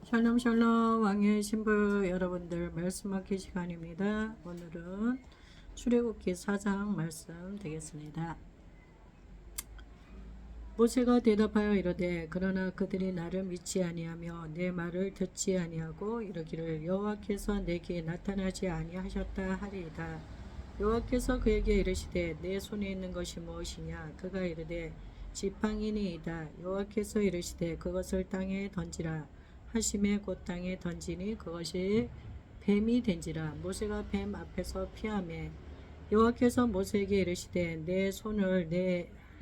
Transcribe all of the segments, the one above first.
샬롬 샬롬 왕의 신부 여러분들 말씀 받기 시간입니다. 오늘은 출애굽기 4장 말씀 되겠습니다. 모세가 대답하여 이르되 그러나 그들이 나를 믿지 아니하며 내 말을 듣지 아니하고 이르기를 여호와께서 내게 나타나지 아니하셨다 하리이다. 여호와께서 그에게 이르시되 내 손에 있는 것이 무엇이냐? 그가 이르되 지팡이니이다. 여호와께서 이르시되 그것을 땅에 던지라 하심에 곧 땅에 던지니 그것이 뱀이 된지라. 모세가 뱀 앞에서 피하매 여호와께서 모세에게 이르시되 내 손을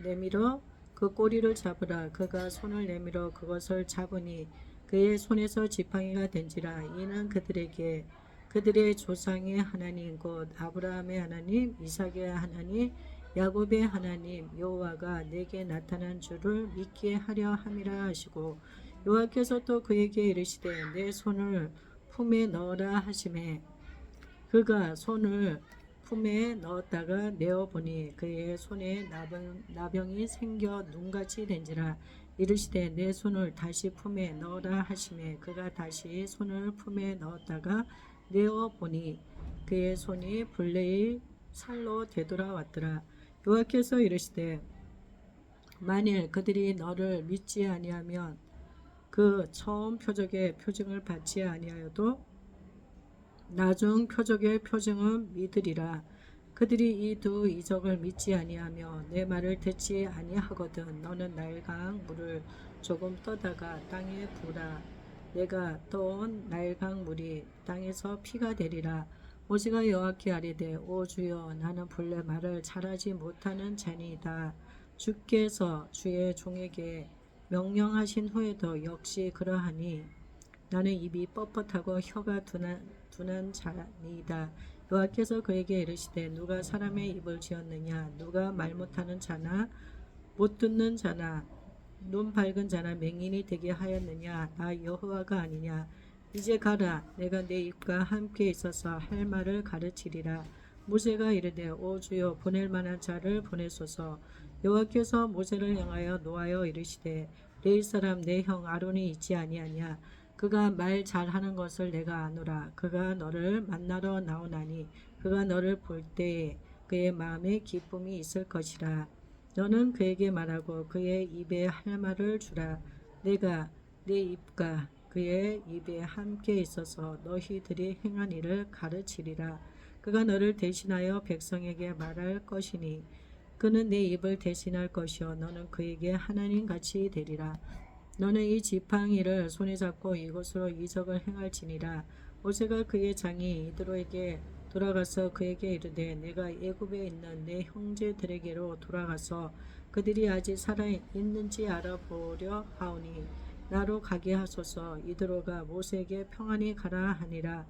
내밀어 그 꼬리를 잡으라. 그가 손을 내밀어 그것을 잡으니 그의 손에서 지팡이가 된지라. 이는 그들에게 그들의 조상의 하나님 곧 아브라함의 하나님 이삭의 하나님 야곱의 하나님 여호와가 내게 나타난 줄을 믿게 하려 함이라 하시고, 여호와께서 또 그에게 이르시되 내 손을 품에 넣으라 하시매 그가 손을 품에 넣었다가 내어보니 그의 손에 나병이 생겨 눈같이 된지라. 이르시되 내 손을 다시 품에 넣으라 하시매 그가 다시 손을 품에 넣었다가 내어보니 그의 손이 불레의 살로 되돌아왔더라. 여호와께서 이르시되 만일 그들이 너를 믿지 아니하면 그 처음 표적의 표징을 받지 아니하여도 나중 표적의 표징은 믿으리라. 그들이 이 두 이적을 믿지 아니하며 내 말을 듣지 아니하거든 너는 나일강 물을 조금 떠다가 땅에 부으라. 내가 떠온 나일강 물이 땅에서 피가 되리라. 모세가 여호와께 아뢰되 오 주여 나는 본래 말을 잘하지 못하는 자니이다. 주께서 주의 종에게 명령하신 후에도 역시 그러하니 나는 입이 뻣뻣하고 혀가 둔한 자니이다. 여호와께서 그에게 이르시되 누가 사람의 입을 지었느냐? 누가 말 못하는 자나 못 듣는 자나 눈 밝은 자나 맹인이 되게 하였느냐? 나 여호와가 아니냐? 이제 가라. 내가 내 입과 함께 있어서 할 말을 가르치리라. 모세가 이르되 오 주여 보낼 만한 자를 보내소서. 여호와께서 모세를 향하여 노하여 이르시되 레위 사람 내 형 아론이 있지 아니하냐? 그가 말 잘하는 것을 내가 아노라. 그가 너를 만나러 나오나니 그가 너를 볼 때에 그의 마음에 기쁨이 있을 것이라. 너는 그에게 말하고 그의 입에 할 말을 주라. 내가 내 입과 그의 입에 함께 있어서 너희들이 행한 일을 가르치리라. 그가 너를 대신하여 백성에게 말할 것이니 그는 내 입을 대신할 것이요 너는 그에게 하나님같이 되리라. 너는 이 지팡이를 손에 잡고 이곳으로 이적을 행할지니라. 모세가 그의 장이 이드로에게 돌아가서 그에게 이르되 내가 애굽에 있는 내 형제들에게로 돌아가서 그들이 아직 살아 있는지 알아보려 하오니 나로 가게 하소서. 이드로가 모세에게 평안히 가라 하니라.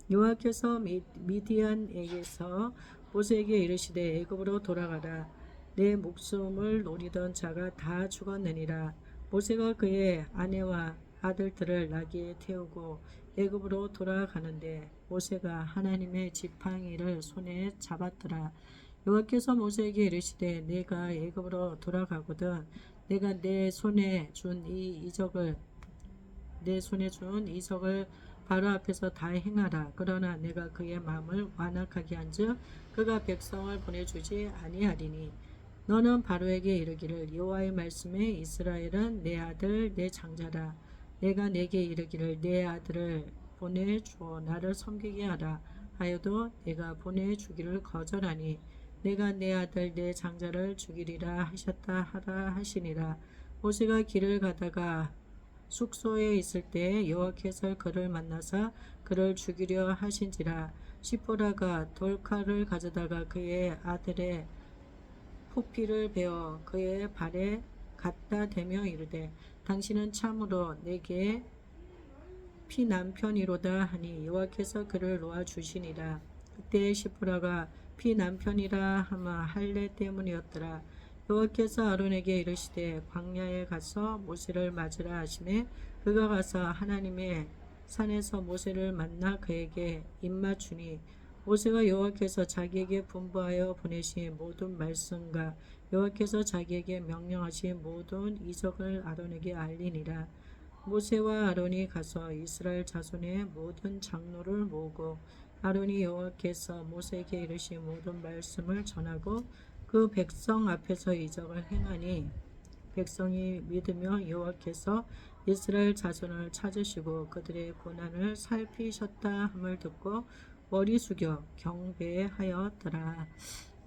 여호와께서 미디안에게서 모세에게 이르시되 애굽으로 돌아가라. 내 목숨을 노리던 자가 다 죽었느니라. 모세가 그의 아내와 아들들을 나귀에 태우고 애굽으로 돌아가는데 모세가 하나님의 지팡이를 손에 잡았더라. 여호와께서 모세에게 이르시되 내가 애굽으로 돌아가거든 내가 내 손에 준 이적을 바로 앞에서 다 행하라. 그러나 내가 그의 마음을 완악하게 한즉 그가 백성을 보내주지 아니하리니 너는 바로에게 이르기를 여호와의 말씀에 이스라엘은 내 아들 내 장자라. 내가 내게 이르기를 내 아들을 보내주어 나를 섬기게 하라 하여도 내가 보내주기를 거절하니 내가 내 아들 내 장자를 죽이리라 하셨다 하라 하시니라. 모세가 길을 가다가 숙소에 있을 때 여호와께서 그를 만나사 그를 죽이려 하신지라. 시포라가 돌칼을 가져다가 그의 아들의 포피를 베어 그의 발에 갖다 대며 이르되 당신은 참으로 내게 피남편이로다 하니 여호와께서 그를 놓아 주시니라. 그때 시프라가 피남편이라 하마 할례 때문이었더라. 여호와께서 아론에게 이르시되 광야에 가서 모세를 맞으라 하시매 그가 가서 하나님의 산에서 모세를 만나 그에게 입맞추니 모세가 여호와께서 자기에게 분부하여 보내신 모든 말씀과 여호와께서 자기에게 명령하신 모든 이적을 아론에게 알리니라. 모세와 아론이 가서 이스라엘 자손의 모든 장로를 모으고 아론이 여호와께서 모세에게 이르신 모든 말씀을 전하고 그 백성 앞에서 이적을 행하니 백성이 믿으며 여호와께서 이스라엘 자손을 찾으시고 그들의 고난을 살피셨다 함을 듣고 머리 숙여 경배하였더라.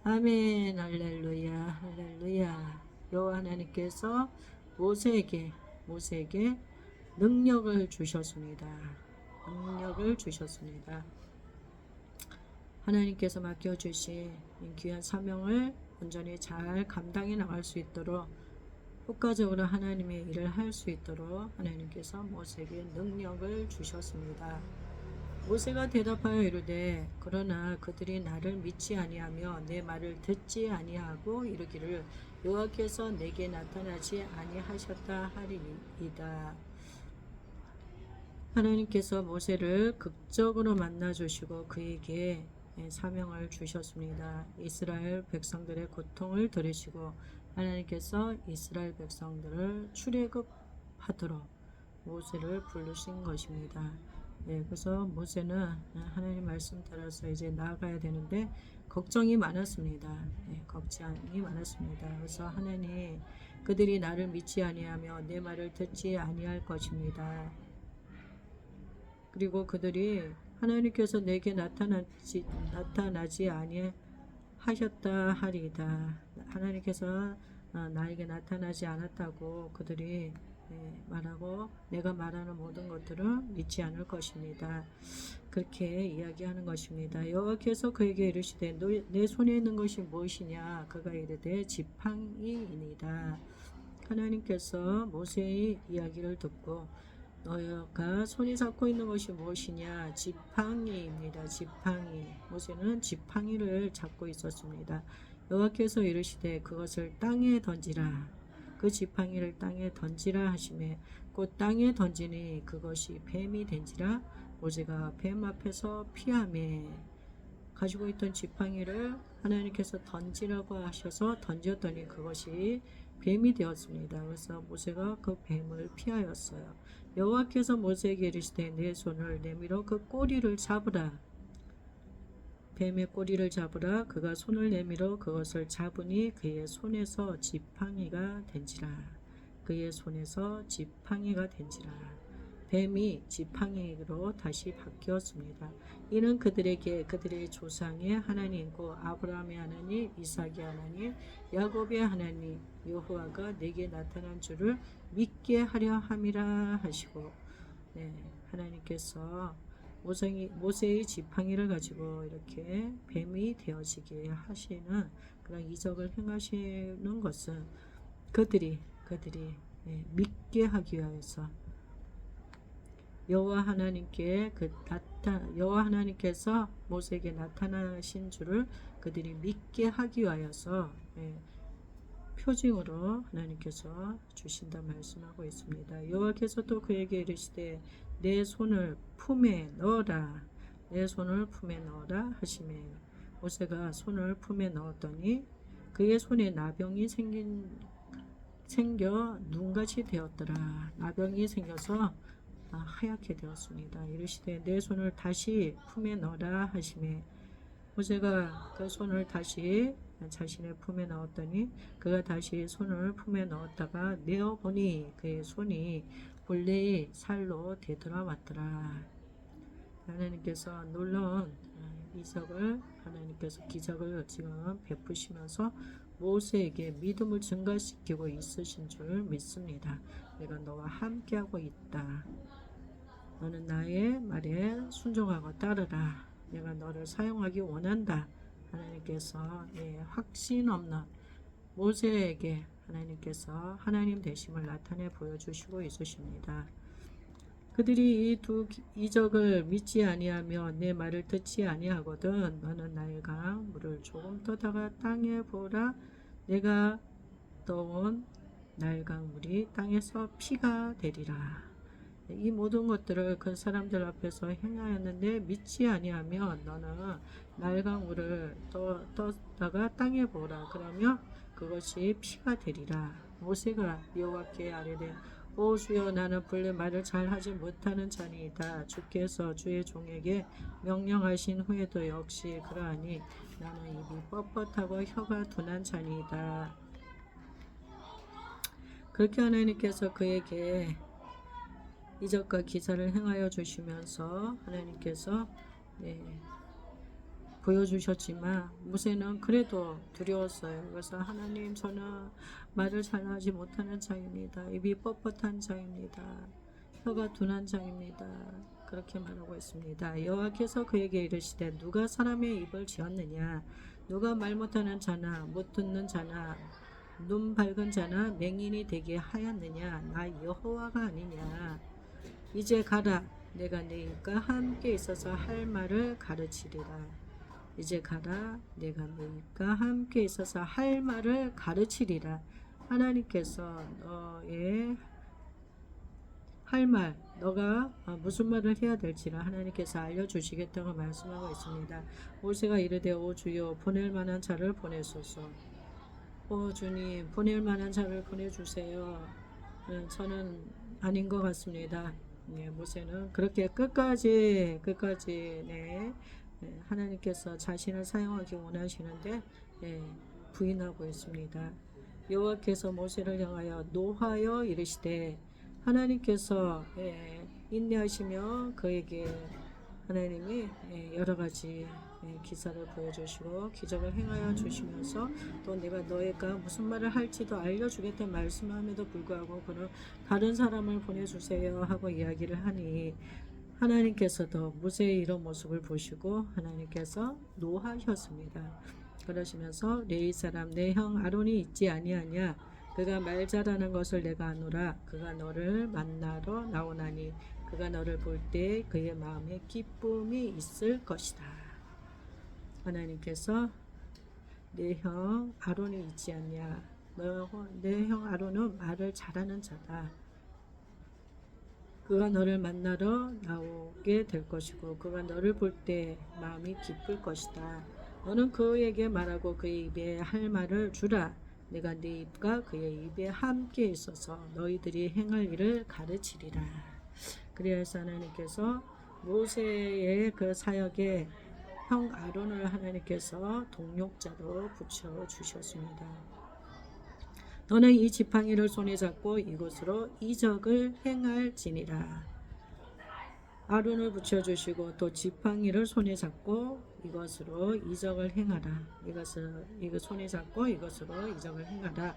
아멘. 할렐루야. 할렐루야. 여호와 하나님께서 모세에게 능력을 주셨습니다. 능력을 주셨습니다. 하나님께서 맡겨주신 귀한 사명을 온전히 잘 감당해 나갈 수 있도록 효과적으로 하나님의 일을 할 수 있도록 하나님께서 모세에게 능력을 주셨습니다. 모세가 대답하여 이르되 그러나 그들이 나를 믿지 아니하며 내 말을 듣지 아니하고 이르기를 여호와께서 내게 나타나지 아니하셨다 하리이다. 하나님께서 모세를 극적으로 만나 주시고 그에게 사명을 주셨습니다. 이스라엘 백성들의 고통을 들으시고 하나님께서 이스라엘 백성들을 출애굽하도록 모세를 부르신 것입니다. 그래서 모세는 하나님 말씀 따라서 이제 나아가야 되는데 걱정이 많았습니다. 걱정이 많았습니다. 그래서 하나님 그들이 나를 믿지 아니하며 내 말을 듣지 아니할 것입니다. 그리고 그들이 하나님께서 내게 나타나지 아니하셨다 하리이다. 하나님께서 나에게 나타나지 않았다고 그들이 말하고 내가 말하는 모든 것들은 믿지 않을 것입니다. 그렇게 이야기하는 것입니다. 여호와께서 그에게 이르시되 내 손에 있는 것이 무엇이냐? 그가 이르되 지팡이이니이다. 하나님께서 모세의 이야기를 듣고 너가 손이 잡고 있는 것이 무엇이냐? 지팡이입니다. 지팡이. 모세는 지팡이를 잡고 있었습니다. 여호와께서 이르시되 그것을 땅에 던지라. 그 지팡이를 땅에 던지라 하시매 곧 땅에 던지니 그것이 뱀이 된지라. 모세가 뱀 앞에서 피하매 가지고 있던 지팡이를 하나님께서 던지라고 하셔서 던졌더니 그것이 뱀이 되었습니다. 그래서 모세가 그 뱀을 피하였어요. 여호와께서 모세에게 이르시되 내 손을 내밀어 그 꼬리를 잡으라. 뱀의 꼬리를 잡으라. 그가 손을 내밀어 그것을 잡으니 그의 손에서 지팡이가 된지라. 그의 손에서 지팡이가 된지라. 뱀이 지팡이로 다시 바뀌었습니다. 이는 그들에게 그들의 조상의 하나님고 아브라함의 하나님, 이삭의 하나님, 야곱의 하나님 여호와가 내게 나타난 줄을 믿게 하려 함이라 하시고, 하나님께서 모세의 지팡이를 가지고 이렇게 뱀이 되어지게 하시는 그런 이적을 행하시는 것은 그들이 믿게 하기 위해서 여호와 하나님께서 모세에게 나타나신 줄을 그들이 믿게 하기 위하여서 표징으로 하나님께서 주신다 말씀하고 있습니다. 여호와께서 또 그에게 이르시되 내 손을 품에 넣어라. 내 손을 품에 넣어라 하시매 모세가 손을 품에 넣었더니 그의 손에 나병이 생겨 눈같이 되었더라. 나병이 생겨서 하얗게 되었습니다. 이르시되 내 손을 다시 품에 넣어라 하시매 모세가 그 손을 다시 자신의 품에 넣었더니 그가 다시 손을 품에 넣었다가 내어보니 그의 손이 본래의 살로 되돌아왔더라. 하나님께서 놀라운 이적을 하나님께서 기적을 지금 베푸시면서 모세에게 믿음을 증가시키고 있으신 줄 믿습니다. 내가 너와 함께하고 있다. 너는 나의 말에 순종하고 따르라. 내가 너를 사용하기 원한다. 하나님께서 확신 없는 모세에게 하나님께서 하나님 되심을 나타내 보여주시고 있으십니다. 그들이 이 두 이적을 믿지 아니하며 내 말을 듣지 아니하거든 너는 나일강 물을 조금 떠다가 땅에 보라. 내가 떠온 나일강 물이 땅에서 피가 되리라. 이 모든 것들을 그 사람들 앞에서 행하였는데 믿지 아니하며 너는 나일강 물을 떠다가 땅에 보라. 그러면 그것이 피가 되리라. 모세가 여호와께 아뢰되 오 주여 나는 본래 말을 잘하지 못하는 자니이다. 주께서 주의 종에게 명령하신 후에도 역시 그러하니 나는 입이 뻣뻣하고 혀가 둔한 자니이다. 그렇게 하나님께서 그에게 이적과 기사를 행하여 주시면서 하나님께서 보여주셨지만 모세는 그래도 두려웠어요. 그래서 하나님 저는 말을 잘하지 못하는 자입니다. 입이 뻣뻣한 자입니다. 혀가 둔한 자입니다. 그렇게 말하고 있습니다. 여호와께서 그에게 이르시되 누가 사람의 입을 지었느냐 누가 말 못하는 자나 못 듣는 자나 눈 밝은 자나 맹인이 되게 하였느냐 나 여호와가 아니냐 이제 가라 내가 네 입과 함께 있어서 할 말을 가르치리라. 이제 가라 내가 네 입과 함께 있어서 할 말을 가르치리라. 하나님께서 너의 할 말, 너가 무슨 말을 해야 될지를 하나님께서 알려주시겠다고 말씀하고 있습니다. 모세가 이르되 오 주여 보낼 만한 자를 보내소서. 오 주님 보낼 만한 자를 보내주세요. 저는 아닌 것 같습니다. 모세는 그렇게 끝까지 하나님께서 자신을 사용하기 원하시는데 부인하고 있습니다. 여호와께서 모세를 향하여 노하여 이르시되 하나님께서 인내하시며 그에게 하나님이 여러 가지 기사를 보여주시고 기적을 행하여 주시면서 또 내가 너희가 무슨 말을 할지도 알려주겠다 말씀함에도 불구하고 그는 다른 사람을 보내주세요 하고 이야기를 하니 하나님께서도 모세의 이런 모습을 보시고 하나님께서 노하셨습니다. 그러시면서 레위 사람 내 형 아론이 있지 아니하냐 그가 말 잘하는 것을 내가 아노라. 그가 너를 만나러 나오나니 그가 너를 볼 때 그의 마음에 기쁨이 있을 것이다. 하나님께서 내 형 아론이 있지 않냐 내 형 아론은 말을 잘하는 자다. 그가 너를 만나러 나오게 될 것이고 그가 너를 볼 때 마음이 기쁠 것이다. 너는 그에게 말하고 그의 입에 할 말을 주라. 내가 네 입과 그의 입에 함께 있어서 너희들이 행할 일을 가르치리라. 그래서 하나님께서 모세의 그 사역에 형 아론을 하나님께서 동력자로 붙여주셨습니다. 너는 이 지팡이를 손에 잡고 이곳으로 이적을 행할지니라. 아론을 붙여주시고 또 지팡이를 손에 잡고 이것으로 이적을 행하라. 이거 손에 잡고 이것으로 이적을 행하라.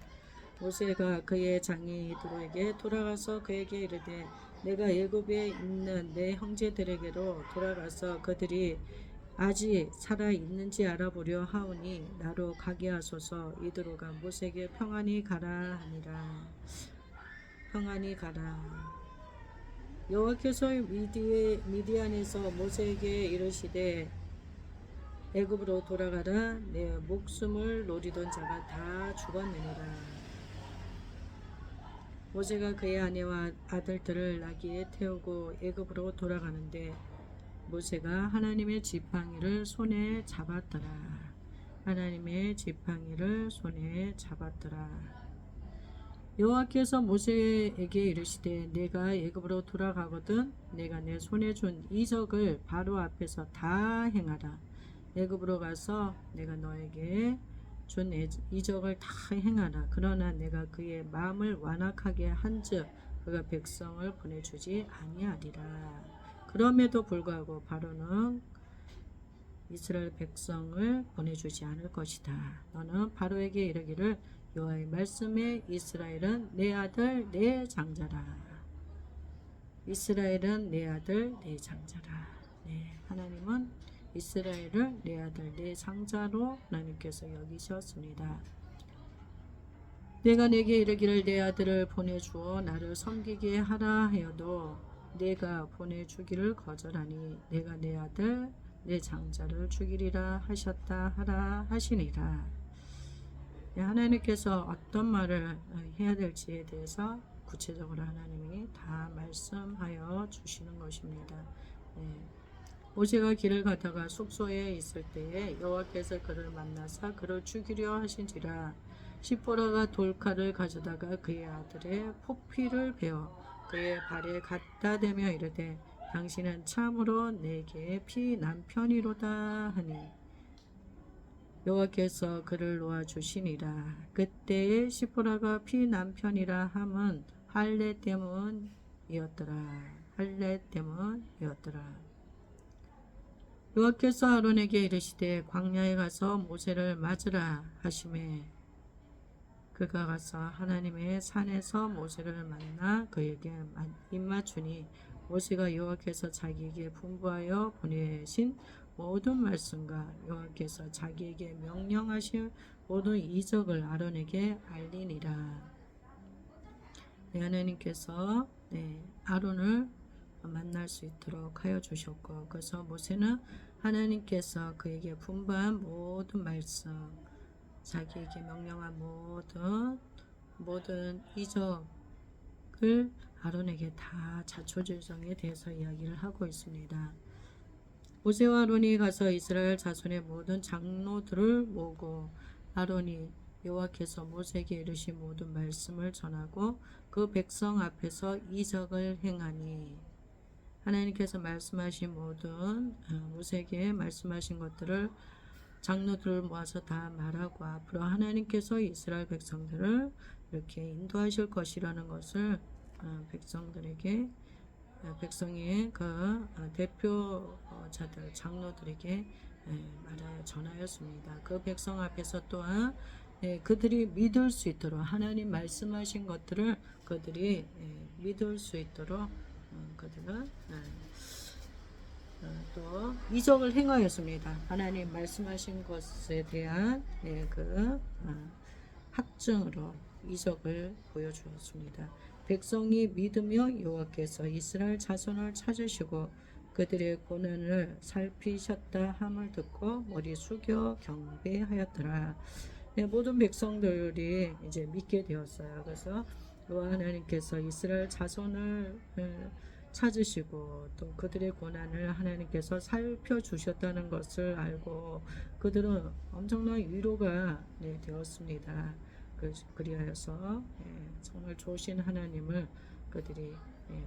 모세가 그의 장이 이드로에게 돌아가서 그에게 이르되 내가 애굽에 있는 내 형제들에게로 돌아가서 그들이 아직 살아 있는지 알아보려 하오니 나로 가게 하소서. 이드로가 모세에게 평안히 가라 하니라. 평안히 가라. 여호와께서 미디안에서 모세에게 이르시되 애굽으로 돌아가라. 내 목숨을 노리던 자가 다 죽었느니라. 모세가 그의 아내와 아들들을 나귀에 태우고 애굽으로 돌아가는데 모세가 하나님의 지팡이를 손에 잡았더라. 하나님의 지팡이를 손에 잡았더라. 여호와께서 모세에게 이르시되 내가 애굽으로 돌아가거든 내가 내 손에 준 이적을 바로 앞에서 다 행하라. 애굽으로 가서 내가 너에게 준 이적을 다 행하라. 그러나 내가 그의 마음을 완악하게 한즉 그가 백성을 보내주지 아니하리라. 그럼에도 불구하고 바로는 이스라엘 백성을 보내주지 않을 것이다. 너는 바로에게 이르기를 여호와의 말씀에 이스라엘은 내 아들 내 장자라. 이스라엘은 내 아들 내 장자라. 하나님은 이스라엘을 내 아들 내 장자로 하나님께서 여기셨습니다. 내가 내게 이르기를 내 아들을 보내주어 나를 섬기게 하라 하여도 내가 보내주기를 거절하니 내가 내 아들 내 장자를 죽이리라 하셨다 하라 하시니라. 하나님께서 어떤 말을 해야 될지에 대해서 구체적으로 하나님이 다 말씀하여 주시는 것입니다. 모세가 길을 가다가 숙소에 있을 때에 여호와께서 그를 만나사 그를 죽이려 하신지라. 시보라가 돌칼을 가져다가 그의 아들의 포피를 베어 그의 발에 갖다 대며 이르되 당신은 참으로 내게 피난 편이로다 하니 여호와께서 그를 놓아 주시니라. 그때에 시보라가 피난 편이라 함은 할례 때문이었더라. 할례 때문이었더라. 여호와께서 아론에게 이르시되 광야에 가서 모세를 맞으라 하시매 그가 가서 하나님의 산에서 모세를 만나 그에게 입맞추니 모세가 여호와께서 자기에게 분부하여 보내신 모든 말씀과 여호와께서 자기에게 명령하신 모든 이적을 아론에게 알리니라. 하나님께서 아론을 만날 수 있도록 하여 주셨고 그래서 모세는 하나님께서 그에게 분부한 모든 말씀 자기에게 명령한 모든 이적을 아론에게 다 자초지종에 대해서 이야기를 하고 있습니다. 모세와 아론이 가서 이스라엘 자손의 모든 장로들을 모으고 아론이 여호와께서 모세에게 이르신 모든 말씀을 전하고 그 백성 앞에서 이적을 행하니 하나님께서 말씀하신 모든 모세에게 말씀하신 것들을 장로들을 모아서 다 말하고 앞으로 하나님께서 이스라엘 백성들을 이렇게 인도하실 것이라는 것을 백성들에게 백성의 그 대표자들 장로들에게 말하여 전하였습니다. 그 백성 앞에서 또한 그들이 믿을 수 있도록 하나님 말씀하신 것들을 그들이 믿을 수 있도록 그들은 또 이적을 행하였습니다. 하나님 말씀하신 것에 대한 그 확증으로 이적을 보여주었습니다. 백성이 믿으며 여호와께서 이스라엘 자손을 찾으시고 그들의 고난을 살피셨다 함을 듣고 머리 숙여 경배하였더라. 모든 백성들이 이제 믿게 되었어요. 그래서 여호와 하나님께서 이스라엘 자손을 찾으시고 또 그들의 고난을 하나님께서 살펴주셨다는 것을 알고 그들은 엄청난 위로가 되었습니다. 그리하여서 정말 좋으신 하나님을 그들이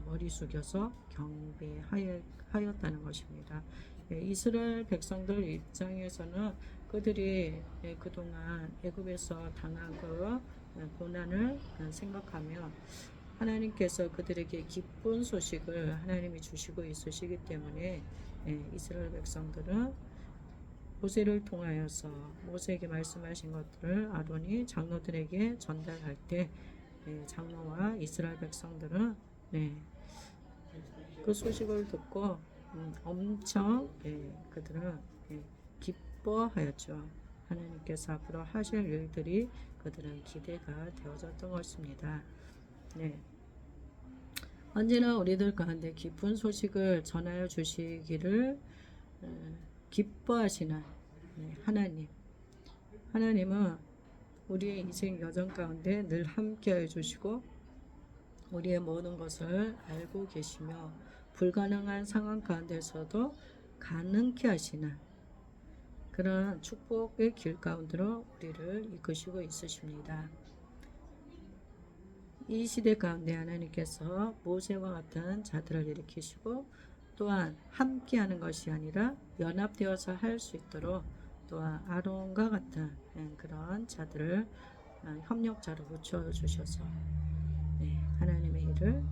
머리 숙여서 경배하였다는 것입니다. 이스라엘 백성들 입장에서는 그들이 그동안 애굽에서 당한 그 고난을 생각하며 하나님께서 그들에게 기쁜 소식을 하나님이 주시고 있으시기 때문에 이스라엘 백성들은 모세를 통하여서 모세에게 말씀하신 것들을 아론이 장로들에게 전달할 때 장로와 이스라엘 백성들은 그 소식을 듣고 엄청 그들은 기뻐하였죠. 하나님께서 앞으로 하실 일들이 그들은 기대가 되어졌던 것입니다. 언제나 우리들 가운데 기쁜 소식을 전하여 주시기를 기뻐하시는 하나님은 우리의 인생 여정 가운데 늘 함께해 주시고 우리의 모든 것을 알고 계시며 불가능한 상황 가운데서도 가능케 하시는 그런 축복의 길 가운데로 우리를 이끄시고 있으십니다. 이 시대 가운데 하나님께서 모세와 같은 자들을 일으키시고 또한 함께하는 것이 아니라 연합되어서 할 수 있도록 또한 아론과 같은 그런 자들을 협력자로 붙여주셔서 하나님의 일을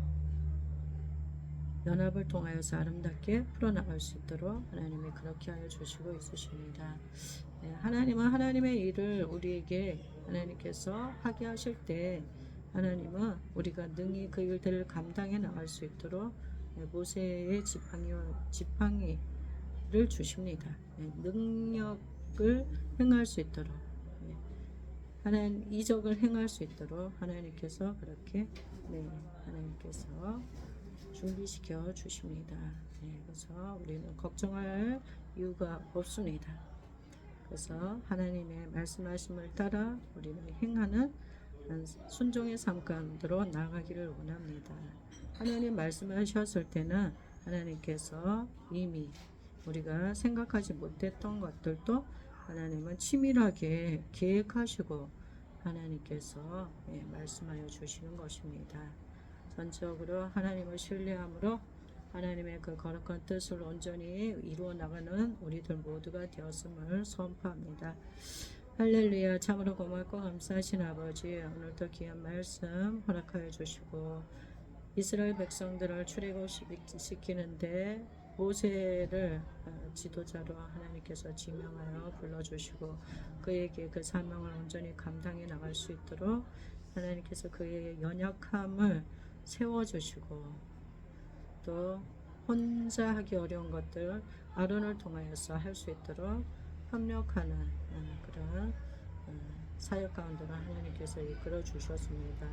연합을 통하여서 아름답게 풀어나갈 수 있도록 하나님이 그렇게 하여 주시고 있으십니다. 하나님은 하나님의 일을 우리에게 하나님께서 하게 하실 때 하나님은 우리가 능히 그 일들을 감당해 나갈 수 있도록 모세의 지팡이를 주십니다. 능력을 행할 수 있도록 하나님 이적을 행할 수 있도록 하나님께서 그렇게 하나님께서 준비시켜 주십니다. 그래서 우리는 걱정할 이유가 없습니다. 그래서 하나님의 말씀하심을 따라 우리는 행하는 순종의 삶 가운데로 나아가기를 원합니다. 하나님 말씀하셨을 때는 하나님께서 이미 우리가 생각하지 못했던 것들도 하나님은 치밀하게 계획하시고 하나님께서 말씀하여 주시는 것입니다. 전적으로 하나님을 신뢰함으로 하나님의 그 거룩한 뜻을 온전히 이루어 나가는 우리들 모두가 되었음을 선포합니다. 할렐루야. 참으로 고맙고 감사하신 아버지, 오늘도 귀한 말씀 허락하여 주시고 이스라엘 백성들을 출애굽시키는데 모세를 지도자로 하나님께서 지명하여 불러주시고 그에게 그 사명을 온전히 감당해 나갈 수 있도록 하나님께서 그의 연약함을 세워주시고 또 혼자 하기 어려운 것들 아론을 통하여서 할 수 있도록 협력하는 그런 사역 가운데로 하나님께서 이끌어 주셨습니다.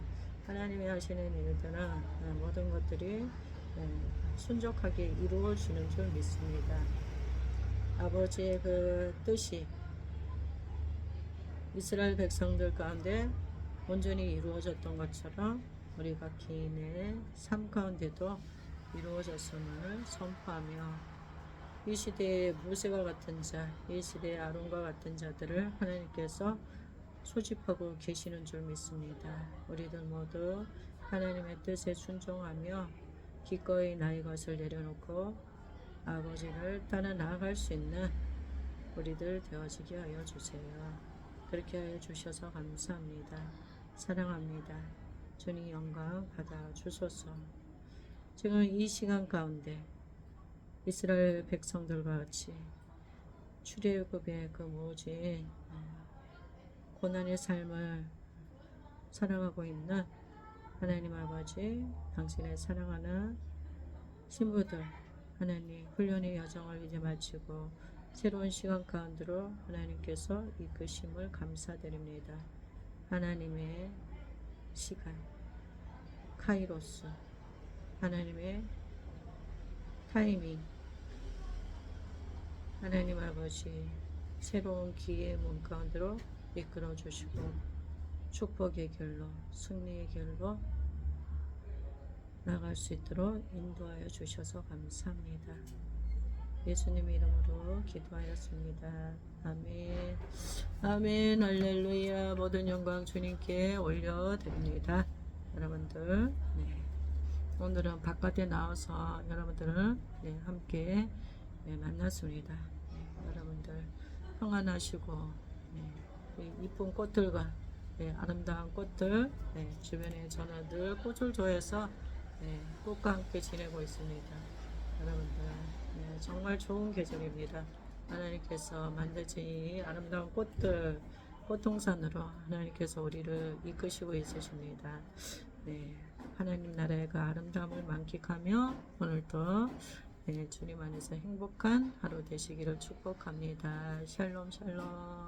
하나님이 하시는 일들은 모든 것들이 순적하게 이루어지는 줄 믿습니다. 아버지의 그 뜻이 이스라엘 백성들 가운데 온전히 이루어졌던 것처럼 우리가 개인의 삶 가운데도 이루어졌음을 선포하며 이 시대의 모세와 같은 자, 이 시대의 아론과 같은 자들을 하나님께서 소집하고 계시는 줄 믿습니다. 우리들 모두 하나님의 뜻에 순종하며 기꺼이 나의 것을 내려놓고 아버지를 따라 나아갈 수 있는 우리들 되어지게 하여 주세요. 그렇게 하여 주셔서 감사합니다. 사랑합니다. 주님 영광 받아 주소서. 지금 이 시간 가운데 이스라엘 백성들과 같이 출애굽의 그 모진 고난의 삶을 살아가고 있는 하나님 아버지, 당신의 사랑하는 신부들, 하나님 훈련의 여정을 이제 마치고 새로운 시간 가운데로 하나님께서 이끄심을 감사드립니다. 하나님의 시간, 카이로스, 하나님의 타이밍, 하나님 아버지 새로운 기회의 문 가운데로 이끌어 주시고 축복의 길로, 승리의 길로 나갈 수 있도록 인도하여 주셔서 감사합니다. 예수님 이름으로 기도하였습니다. 아멘. 아멘. 할렐루야. 모든 영광 주님께 올려드립니다. 여러분들 오늘은 바깥에 나와서 여러분들은 함께 만났습니다. 여러분들 평안하시고 이쁜 꽃들과 아름다운 꽃들 주변에 저는 늘 꽃을 좋아해서 꽃과 함께 지내고 있습니다. 여러분들 정말 좋은 계절입니다. 하나님께서 만드신 이 아름다운 꽃들 꽃동산으로 하나님께서 우리를 이끄시고 있으십니다. 하나님 나라의 그 아름다움을 만끽하며 오늘도 주님 안에서 행복한 하루 되시기를 축복합니다. 샬롬 샬롬.